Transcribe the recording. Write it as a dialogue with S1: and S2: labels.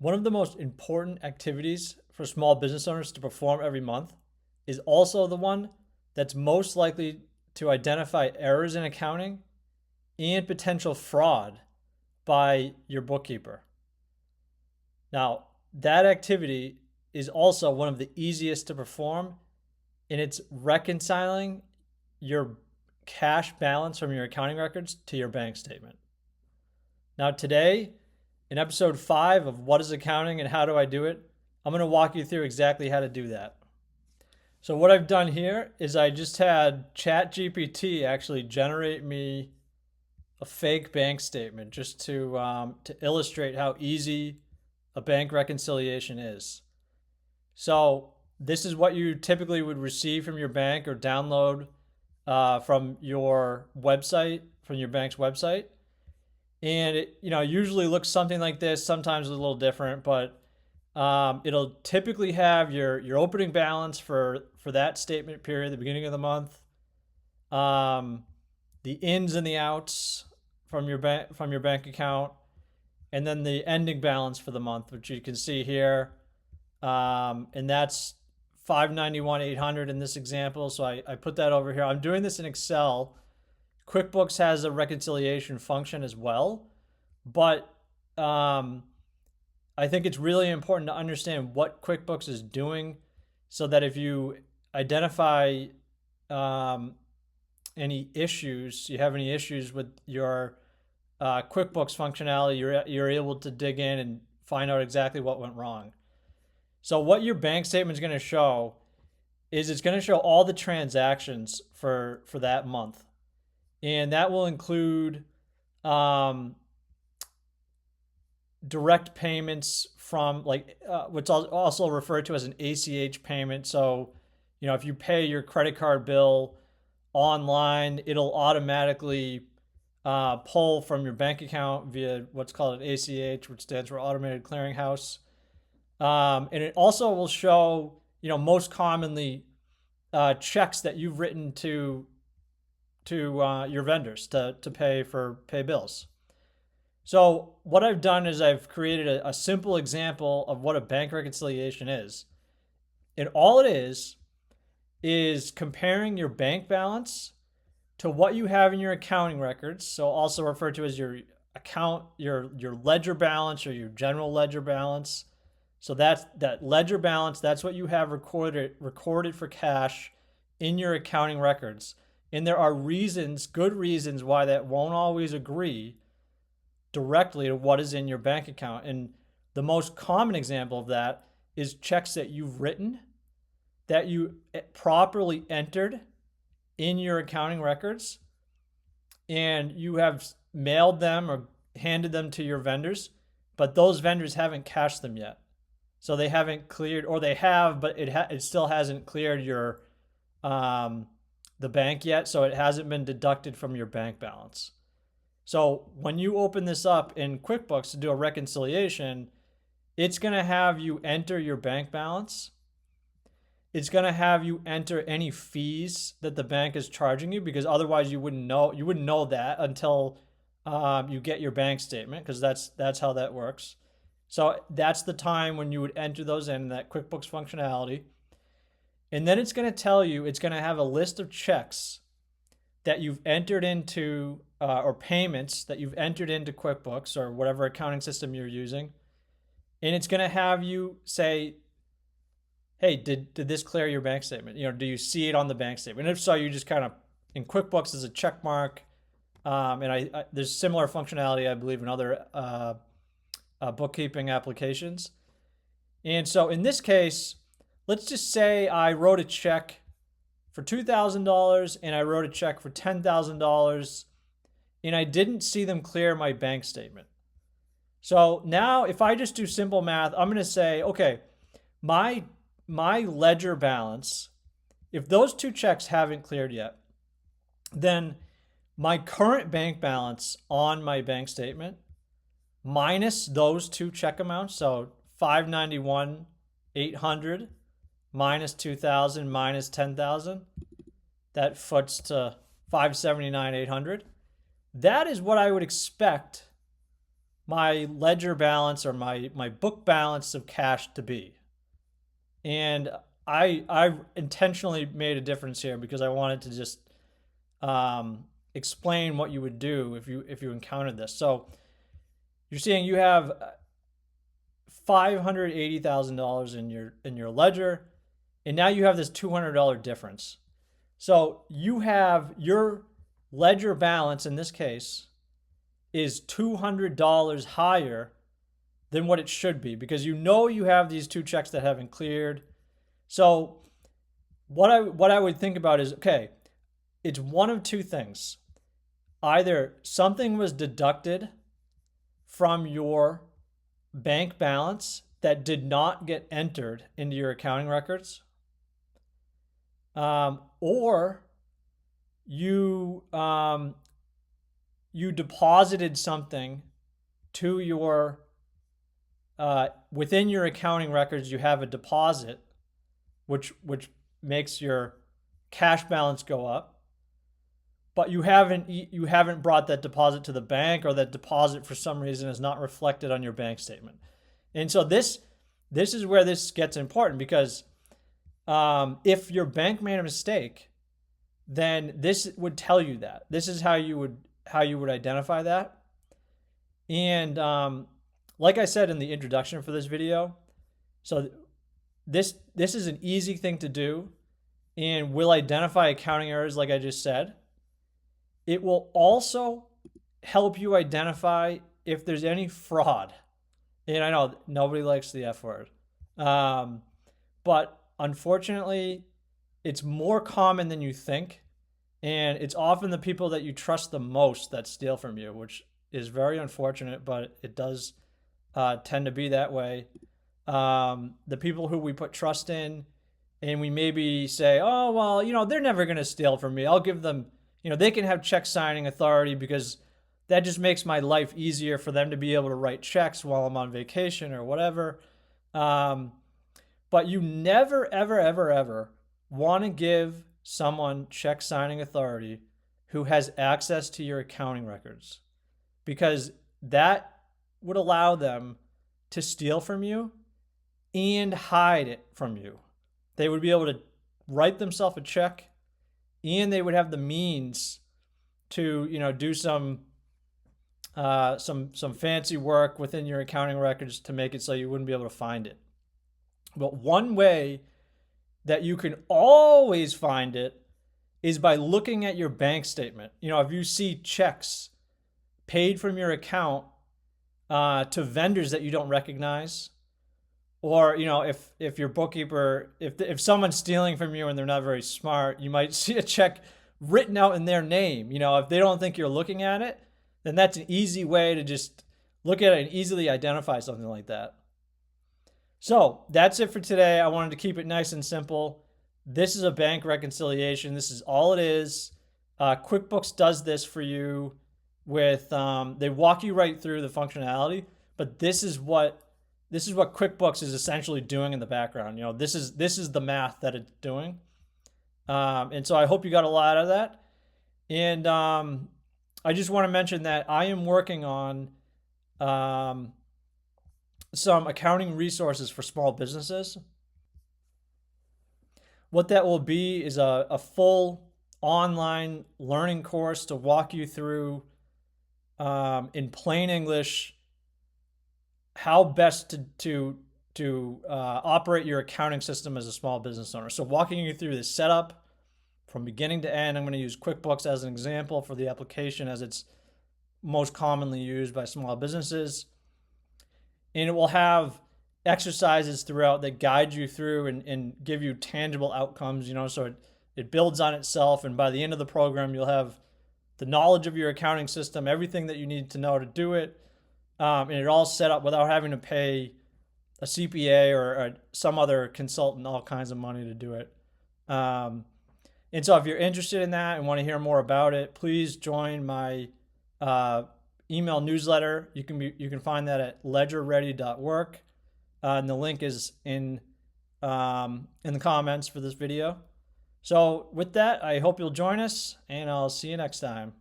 S1: One of the most important activities for small business owners to perform every month is also the one that's most likely to identify errors in accounting and potential fraud by your bookkeeper. Now, that activity is also one of the easiest to perform, and it's reconciling your cash balance from your accounting records to your bank statement. Now, today, in episode 5 of What is Accounting and How Do I Do It, I'm going to walk you through exactly how to do that. So what I've done here is I just had ChatGPT actually generate me a fake bank statement just to illustrate how easy a bank reconciliation is. So this is what you typically would receive from your bank or download from your website, from your bank's website. And it usually looks something like this. Sometimes it's a little different, but it'll typically have your opening balance for that statement period, the beginning of the month, the ins and the outs from your bank account, and then the ending balance for the month, which you can see here, and that's 591,800 in this example. So I put that over here. I'm doing this in Excel. QuickBooks has a reconciliation function as well, but I think it's really important to understand what QuickBooks is doing so that if you identify any issues, you have any issues with your QuickBooks functionality, you're able to dig in and find out exactly what went wrong. So what your bank statement is going to show is it's going to show all the transactions for that month. And that will include direct payments from what's also referred to as an ACH payment. So, if you pay your credit card bill online, it'll automatically pull from your bank account via what's called an ACH, which stands for Automated Clearinghouse. And it also will show, most commonly checks that you've written to your vendors to pay bills. So what I've done is I've created a simple example of what a bank reconciliation is. And all it is comparing your bank balance to what you have in your accounting records, so also referred to as your ledger balance or your general ledger balance. So that ledger balance, that's what you have recorded for cash in your accounting records. And there are good reasons why that won't always agree directly to what is in your bank account. And the most common example of that is checks that you've written that you properly entered in your accounting records, and you have mailed them or handed them to your vendors, but those vendors haven't cashed them yet. So they haven't cleared, or they have, but it still hasn't cleared your the bank yet, so it hasn't been deducted from your bank balance. So when you open this up in QuickBooks to do a reconciliation, it's going to have you enter your bank balance. It's going to have you enter any fees that the bank is charging you, because otherwise you wouldn't know that until you get your bank statement, because that's how that works. So that's the time when you would enter those in that QuickBooks functionality. And then it's going to tell you, it's going to have a list of checks that you've entered into or payments that you've entered into QuickBooks or whatever accounting system you're using. And it's going to have you say, hey, did this clear your bank statement? Do you see it on the bank statement? And if so, you just kind of, in QuickBooks, there's a check mark. And there's similar functionality, I believe, in other bookkeeping applications. And so in this case, let's just say I wrote a check for $2,000 and I wrote a check for $10,000 and I didn't see them clear my bank statement. So now if I just do simple math, I'm going to say, okay, my ledger balance, if those two checks haven't cleared yet, then my current bank balance on my bank statement minus those two check amounts, so 591,800 minus 2,000 minus 10,000, that foots to 579,800. That is what I would expect my ledger balance or my book balance of cash to be? And I intentionally made a difference here because I wanted to just explain what you would do if you encountered this. So you're seeing you have $580,000 in your ledger, and now you have this $200 difference. So you have your ledger balance in this case is $200 higher than what it should be because you know you have these two checks that haven't cleared. So what I would think about is, okay, it's one of two things. Either something was deducted from your bank balance that did not get entered into your accounting records, or you deposited something to your within your accounting records. You have a deposit, which makes your cash balance go up, but you haven't brought that deposit to the bank, or that deposit for some reason is not reflected on your bank statement. And so this is where this gets important, because if your bank made a mistake, then this would tell you that. This is how you would identify that. And like I said in the introduction for this video, so this is an easy thing to do and will identify accounting errors like I just said. It will also help you identify if there's any fraud. And I know nobody likes the F word. But unfortunately, it's more common than you think. And it's often the people that you trust the most that steal from you, which is very unfortunate, but it does tend to be that way. The people who we put trust in, and we maybe say, oh, well, they're never going to steal from me. I'll give them, they can have check signing authority because that just makes my life easier for them to be able to write checks while I'm on vacation or whatever. But you never, ever, ever, ever want to give someone check signing authority who has access to your accounting records, because that would allow them to steal from you and hide it from you. They would be able to write themselves a check, and they would have the means to, do some fancy work within your accounting records to make it so you wouldn't be able to find it. But one way that you can always find it is by looking at your bank statement. If you see checks paid from your account to vendors that you don't recognize, or if your bookkeeper, if someone's stealing from you and they're not very smart, you might see a check written out in their name. If they don't think you're looking at it, then that's an easy way to just look at it and easily identify something like that. So that's it for today. I wanted to keep it nice and simple. This is a bank reconciliation. This is all it is. QuickBooks does this for you with, they walk you right through the functionality, but this is what QuickBooks is essentially doing in the background. This is the math that it's doing. And so I hope you got a lot out of that. And I just want to mention that I am working on some accounting resources for small businesses. What that will be is a full online learning course to walk you through in plain English how best to operate your accounting system as a small business owner. So walking you through the setup from beginning to end. I'm going to use QuickBooks as an example for the application, as it's most commonly used by small businesses. And it will have exercises throughout that guide you through and give you tangible outcomes, so it builds on itself. And by the end of the program, you'll have the knowledge of your accounting system, everything that you need to know to do it. And it all set up without having to pay a CPA or some other consultant all kinds of money to do it. And so if you're interested in that and want to hear more about it, please join my email newsletter. You can find that at ledgerready.work. And the link is in the comments for this video. So with that, I hope you'll join us, and I'll see you next time.